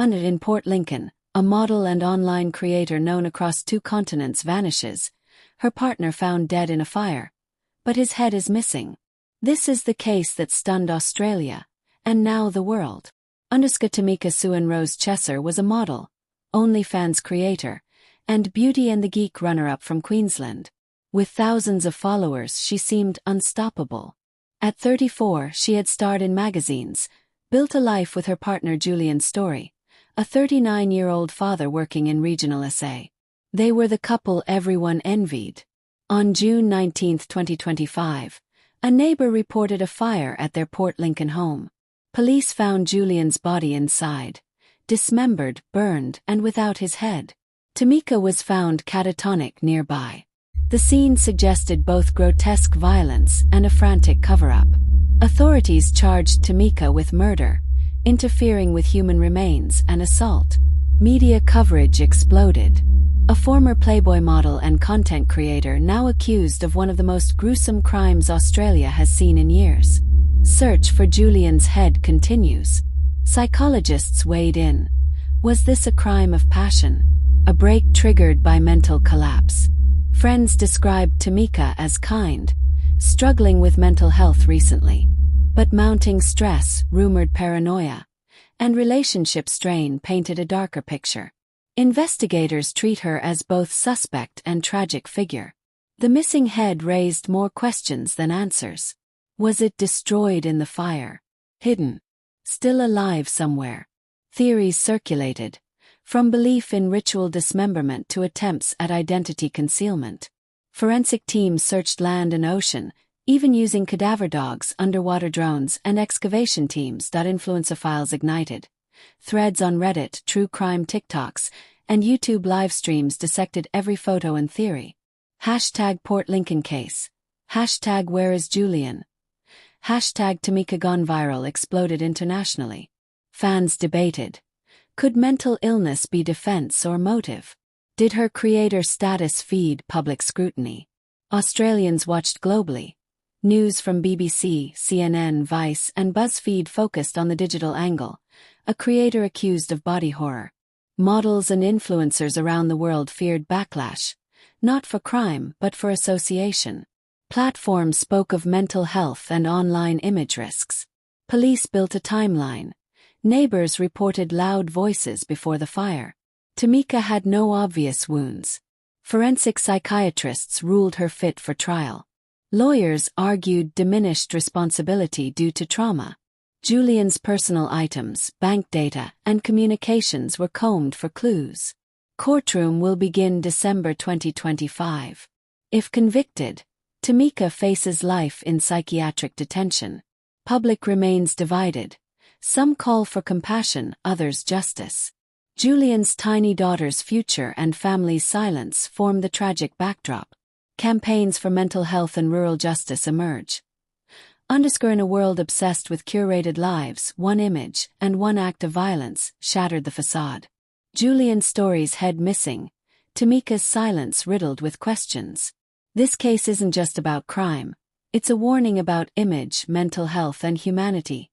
In Port Lincoln, a model and online creator known across 2 continents vanishes. Her partner found dead in a fire, but his head is missing. This is the case that stunned Australia, and now the world. Tamika Chesser was a model, OnlyFans creator, and Beauty and the Geek runner-up from Queensland. With thousands of followers, she seemed unstoppable. At 34, she had starred in magazines, built a life with her partner Julian Story, a 39-year-old father working in regional SA. They were the couple everyone envied. On June 19, 2025, a neighbor reported a fire at their Port Lincoln home. Police found Julian's body inside, dismembered, burned, and without his head. Tamika was found catatonic nearby. The scene suggested both grotesque violence and a frantic cover-up. Authorities charged Tamika with murder, interfering with human remains, and assault. Media coverage exploded. A former Playboy model and content creator now accused of one of the most gruesome crimes Australia has seen in years. Search for Julian's head continues. Psychologists weighed in. Was this a crime of passion? A break triggered by mental collapse? Friends described Tamika as kind, struggling with mental health recently. But mounting stress, rumored paranoia, and relationship strain painted a darker picture. Investigators treat her as both suspect and tragic figure. The missing head raised more questions than answers. Was it destroyed in the fire? Hidden? Still alive somewhere? Theories circulated, from belief in ritual dismemberment to attempts at identity concealment. Forensic teams searched land and ocean, even using cadaver dogs, underwater drones, and excavation teams. Influencer files ignited. Threads on Reddit, true crime TikToks, and YouTube live streams dissected every photo and theory. Hashtag Port Lincoln case. Hashtag Where is Julian? Hashtag Tamika gone viral exploded internationally. Fans debated. Could mental illness be defense or motive? Did her creator status feed public scrutiny? Australians watched globally. News from BBC, CNN, Vice, and BuzzFeed focused on the digital angle. A creator accused of body horror. Models and influencers around the world feared backlash, not for crime but for association. Platforms spoke of mental health and online image risks. Police built a timeline. Neighbors reported loud voices before the fire. Tamika had no obvious wounds. Forensic psychiatrists ruled her fit for trial. Lawyers argued diminished responsibility due to trauma. Julian's personal items, bank data, and communications were combed for clues. Courtroom will begin December 2025. If convicted, Tamika faces life in psychiatric detention. Public remains divided. Some call for compassion, others justice. Julian's tiny daughter's future and family's silence form the tragic backdrop. Campaigns for mental health and rural justice emerge. In a world obsessed with curated lives, one image and one act of violence shattered the facade. Julian Story's head missing, Tamika's silence riddled with questions. This case isn't just about crime. It's a warning about image, mental health, and humanity.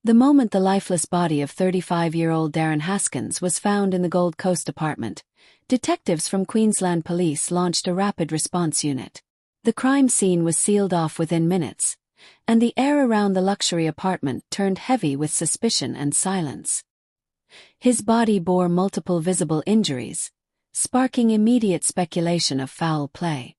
The moment the lifeless body of 35-year-old Darren Haskins was found in the Gold Coast apartment, detectives from Queensland Police launched a rapid response unit. The crime scene was sealed off within minutes, and the air around the luxury apartment turned heavy with suspicion and silence. His body bore multiple visible injuries, sparking immediate speculation of foul play.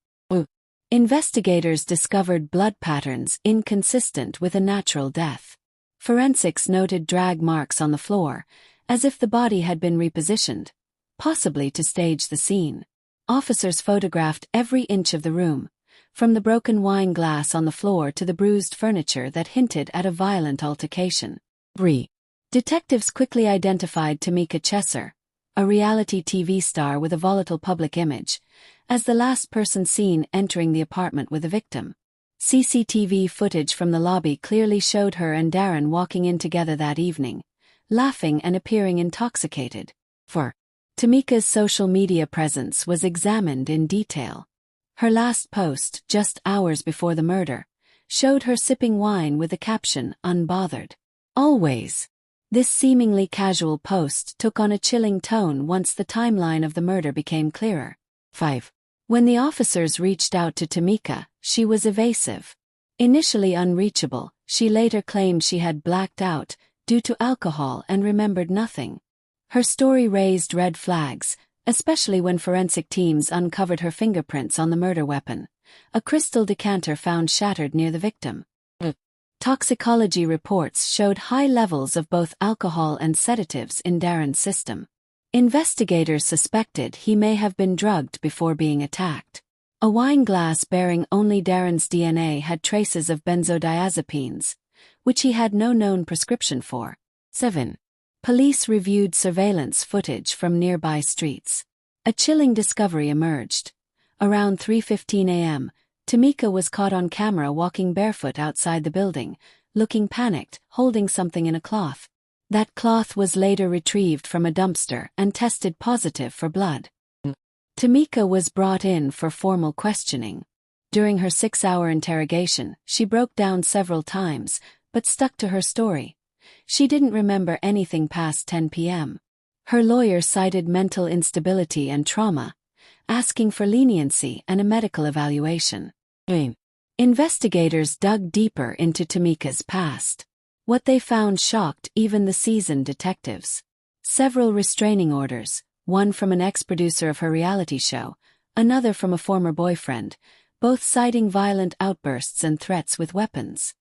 Investigators discovered blood patterns inconsistent with a natural death. Forensics noted drag marks on the floor, as if the body had been repositioned, possibly to stage the scene. Officers photographed every inch of the room, from the broken wine glass on the floor to the bruised furniture that hinted at a violent altercation. Detectives quickly identified Tamika Chesser, a reality TV star with a volatile public image, as the last person seen entering the apartment with the victim. CCTV footage from the lobby clearly showed her and Darren walking in together that evening, laughing and appearing intoxicated. Tamika's social media presence was examined in detail. Her last post, just hours before the murder, showed her sipping wine with the caption, "Unbothered." Always. This seemingly casual post took on a chilling tone once the timeline of the murder became clearer. 5. When the officers reached out to Tamika, she was evasive. Initially unreachable, she later claimed she had blacked out due to alcohol and remembered nothing. Her story raised red flags, especially when forensic teams uncovered her fingerprints on the murder weapon, a crystal decanter found shattered near the victim. Toxicology reports showed high levels of both alcohol and sedatives in Darren's system. Investigators suspected he may have been drugged before being attacked. A wine glass bearing only Darren's DNA had traces of benzodiazepines, which he had no known prescription for. 7. Police reviewed surveillance footage from nearby streets. A chilling discovery emerged. Around 3:15 a.m., Tamika was caught on camera walking barefoot outside the building, looking panicked, holding something in a cloth. That cloth was later retrieved from a dumpster and tested positive for blood. Tamika was brought in for formal questioning. During her 6-hour interrogation, she broke down several times, but stuck to her story. She didn't remember anything past 10 p.m. Her lawyer cited mental instability and trauma, asking for leniency and a medical evaluation. Investigators dug deeper into Tamika's past. What they found shocked even the seasoned detectives. Several restraining orders, one from an ex-producer of her reality show, another from a former boyfriend, both citing violent outbursts and threats with weapons.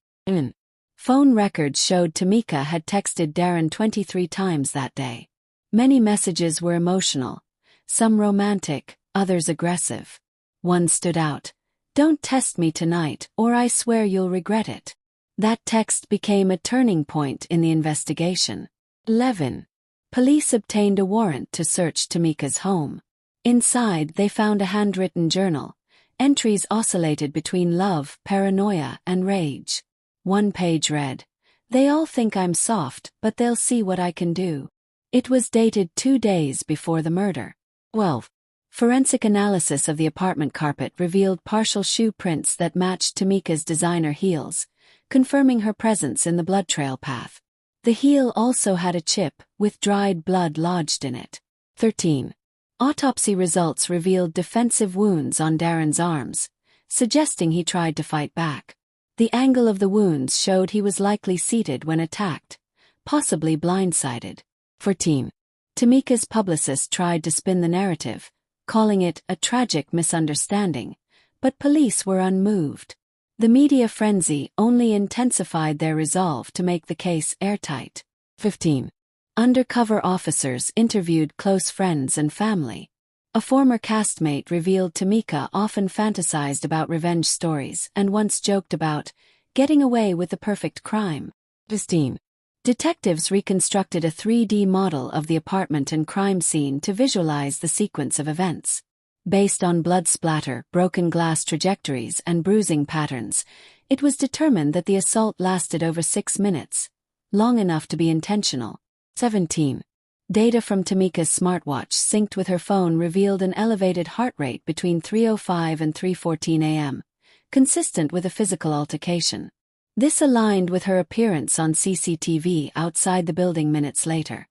Phone records showed Tamika had texted Darren 23 times that day. Many messages were emotional, some romantic, others aggressive. One stood out. "Don't test me tonight, or I swear you'll regret it." That text became a turning point in the investigation. 11. Police obtained a warrant to search Tamika's home. Inside, they found a handwritten journal. Entries oscillated between love, paranoia, and rage. One page read, "They all think I'm soft, but they'll see what I can do." It was dated 2 days before the murder. 12. Forensic analysis of the apartment carpet revealed partial shoe prints that matched Tamika's designer heels, confirming her presence in the blood trail path. The heel also had a chip, with dried blood lodged in it. 13. Autopsy results revealed defensive wounds on Darren's arms, suggesting he tried to fight back. The angle of the wounds showed he was likely seated when attacked, possibly blindsided. 14. Tamika's publicist tried to spin the narrative, calling it a tragic misunderstanding, but police were unmoved. The media frenzy only intensified their resolve to make the case airtight. 15. Undercover officers interviewed close friends and family. A former castmate revealed Tamika often fantasized about revenge stories and once joked about getting away with the perfect crime. 16. Detectives reconstructed a 3D model of the apartment and crime scene to visualize the sequence of events. Based on blood splatter, broken glass trajectories, and bruising patterns, it was determined that the assault lasted over 6 minutes, long enough to be intentional. 17. Data from Tamika's smartwatch synced with her phone revealed an elevated heart rate between 3:05 and 3:14 a.m., consistent with a physical altercation. This aligned with her appearance on CCTV outside the building minutes later.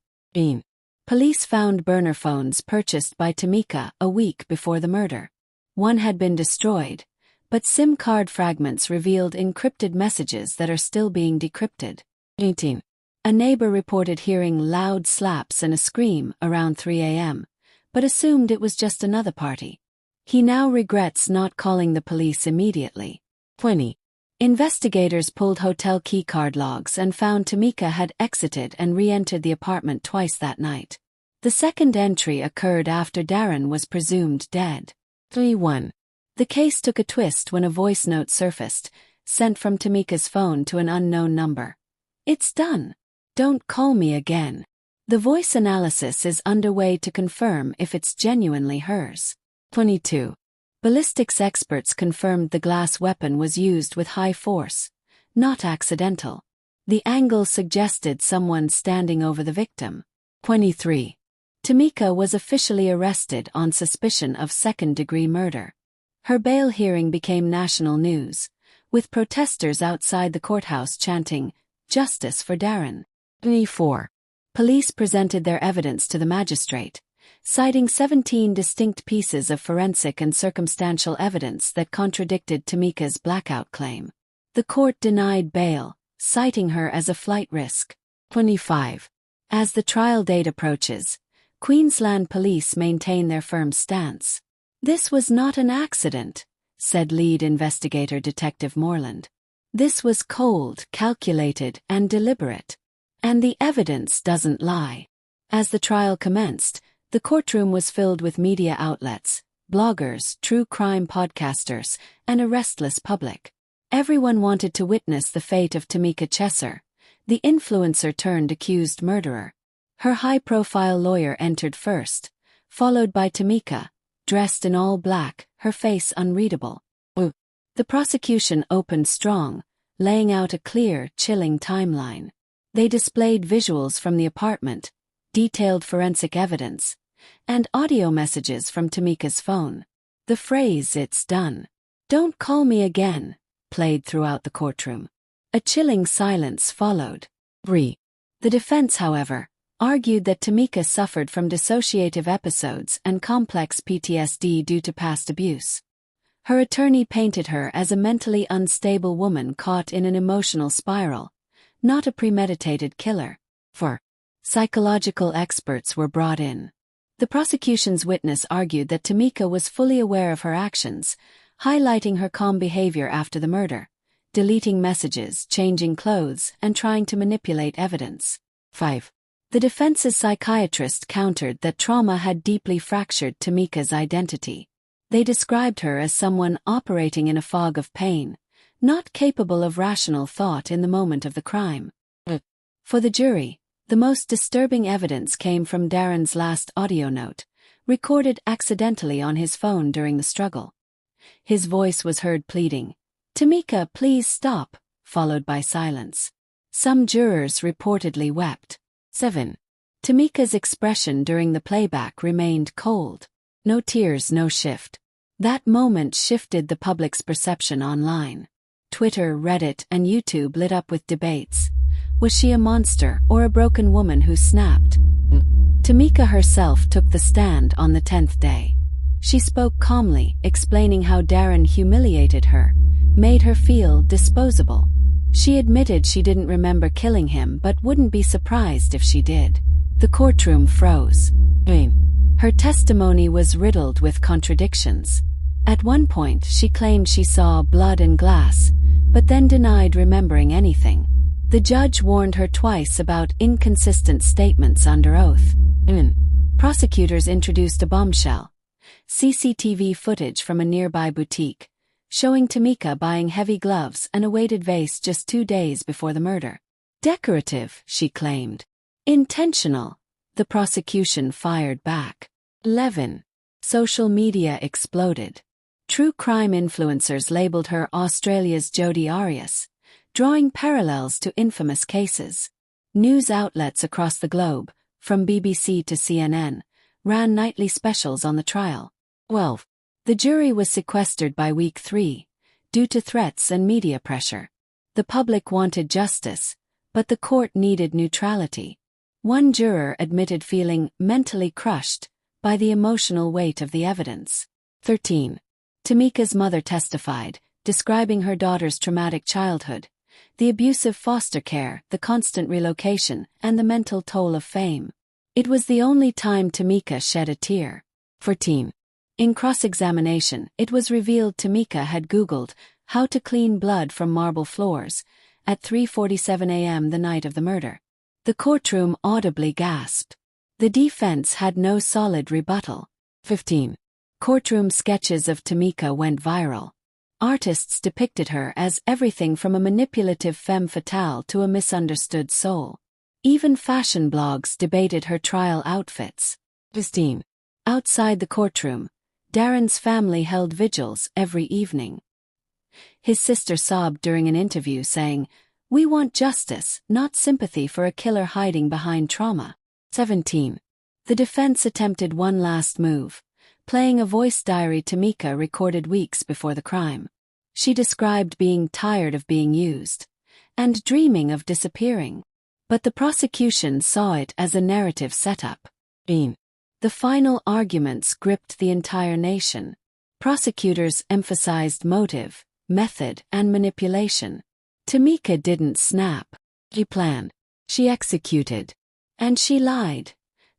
Police found burner phones purchased by Tamika a week before the murder. One had been destroyed, but SIM card fragments revealed encrypted messages that are still being decrypted. 18. A neighbor reported hearing loud slaps and a scream around 3 a.m., but assumed it was just another party. He now regrets not calling the police immediately. 20. Investigators pulled hotel keycard logs and found Tamika had exited and re-entered the apartment twice that night. The second entry occurred after Darren was presumed dead. 3-1. The case took a twist when a voice note surfaced, sent from Tamika's phone to an unknown number. "It's done. Don't call me again." The voice analysis is underway to confirm if it's genuinely hers. 22. Ballistics experts confirmed the glass weapon was used with high force, not accidental. The angle suggested someone standing over the victim. 23. Tamika was officially arrested on suspicion of second-degree murder. Her bail hearing became national news, with protesters outside the courthouse chanting, "Justice for Darren." 24. Police presented their evidence to the magistrate, citing 17 distinct pieces of forensic and circumstantial evidence that contradicted Tamika's blackout claim. The court denied bail, citing her as a flight risk. 25. As the trial date approaches, Queensland police maintain their firm stance. "This was not an accident," said lead investigator Detective Moreland. "This was cold, calculated, and deliberate. And the evidence doesn't lie." As the trial commenced, the courtroom was filled with media outlets, bloggers, true crime podcasters, and a restless public. Everyone wanted to witness the fate of Tamika Chesser, the influencer-turned-accused murderer. Her high-profile lawyer entered first, followed by Tamika, dressed in all black, her face unreadable. The prosecution opened strong, laying out a clear, chilling timeline. They displayed visuals from the apartment, detailed forensic evidence, and audio messages from Tamika's phone. The phrase "it's done, don't call me again" played throughout the courtroom. A chilling silence followed. The defense, however, argued that Tamika suffered from dissociative episodes and complex PTSD due to past abuse. Her attorney painted her as a mentally unstable woman caught in an emotional spiral, not a premeditated killer. Psychological experts were brought in. The prosecution's witness argued that Tamika was fully aware of her actions, highlighting her calm behavior after the murder, deleting messages, changing clothes, and trying to manipulate evidence. The defense's psychiatrist countered that trauma had deeply fractured Tamika's identity. They described her as someone operating in a fog of pain, not capable of rational thought in the moment of the crime. For the jury, the most disturbing evidence came from Darren's last audio note, recorded accidentally on his phone during the struggle. His voice was heard pleading, "Tamika, please stop," followed by silence. Some jurors reportedly wept. Tamika's expression during the playback remained cold. No tears, no shift. That moment shifted the public's perception online. Twitter, Reddit, and YouTube lit up with debates. Was she a monster or a broken woman who snapped? Tamika herself took the stand on the 10th day. She spoke calmly, explaining how Darren humiliated her, made her feel disposable. She admitted she didn't remember killing him but wouldn't be surprised if she did. The courtroom froze. Her testimony was riddled with contradictions. At one point she claimed she saw blood and glass, but then denied remembering anything. The judge warned her twice about inconsistent statements under oath. Prosecutors introduced a bombshell: CCTV footage from a nearby boutique, showing Tamika buying heavy gloves and a weighted vase just 2 days before the murder. Decorative, she claimed. Intentional, the prosecution fired back. 11. Social media exploded. True crime influencers labeled her Australia's Jodi Arias, drawing parallels to infamous cases. News outlets across the globe, from BBC to CNN, ran nightly specials on the trial. 12. The jury was sequestered by week 3, due to threats and media pressure. The public wanted justice, but the court needed neutrality. One juror admitted feeling mentally crushed by the emotional weight of the evidence. 13. Tamika's mother testified, describing her daughter's traumatic childhood, the abusive foster care, the constant relocation, and the mental toll of fame. It was the only time Tamika shed a tear. 14. In cross-examination, it was revealed Tamika had Googled how to clean blood from marble floors at 3:47 a.m. the night of the murder. The courtroom audibly gasped. The defense had no solid rebuttal. 15. Courtroom sketches of Tamika went viral. Artists depicted her as everything from a manipulative femme fatale to a misunderstood soul. Even fashion blogs debated her trial outfits. 16. Outside the courtroom, Darren's family held vigils every evening. His sister sobbed during an interview saying, "We want justice, not sympathy for a killer hiding behind trauma." 17. The defense attempted one last move, playing a voice diary Tamika recorded weeks before the crime. She described being tired of being used and dreaming of disappearing. But the prosecution saw it as a narrative setup. The final arguments gripped the entire nation. Prosecutors emphasized motive, method, and manipulation. Tamika didn't snap. She planned. She executed. And she lied.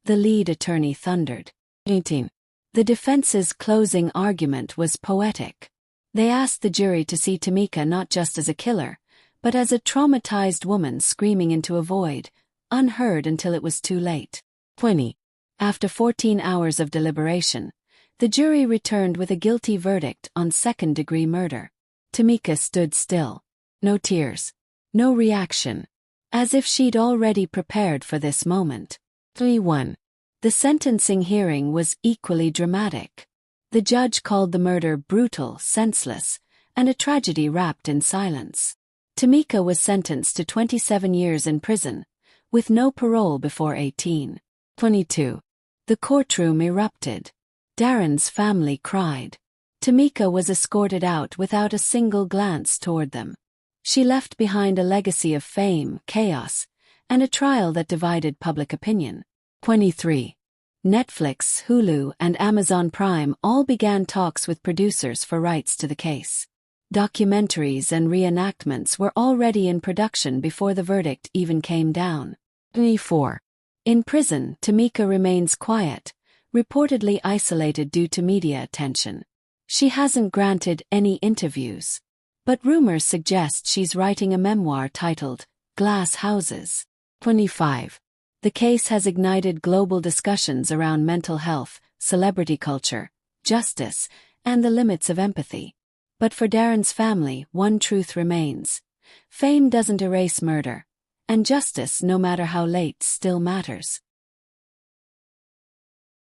The lead attorney thundered. 18. The defense's closing argument was poetic. They asked the jury to see Tamika not just as a killer, but as a traumatized woman screaming into a void, unheard until it was too late. 20. After 14 hours of deliberation, the jury returned with a guilty verdict on second-degree murder. Tamika stood still. No tears. No reaction. As if she'd already prepared for this moment. 3-1. The sentencing hearing was equally dramatic. The judge called the murder brutal, senseless, and a tragedy wrapped in silence. Tamika was sentenced to 27 years in prison, with no parole before 18. 22. The courtroom erupted. Darren's family cried. Tamika was escorted out without a single glance toward them. She left behind a legacy of fame, chaos, and a trial that divided public opinion. 23. Netflix, Hulu, and Amazon Prime all began talks with producers for rights to the case. Documentaries and reenactments were already in production before the verdict even came down. 24. In prison, Tamika remains quiet, reportedly isolated due to media attention. She hasn't granted any interviews. But rumors suggest she's writing a memoir titled Glass Houses. 25. The case has ignited global discussions around mental health, celebrity culture, justice, and the limits of empathy. But for Darren's family, one truth remains. Fame doesn't erase murder, and justice, no matter how late, still matters.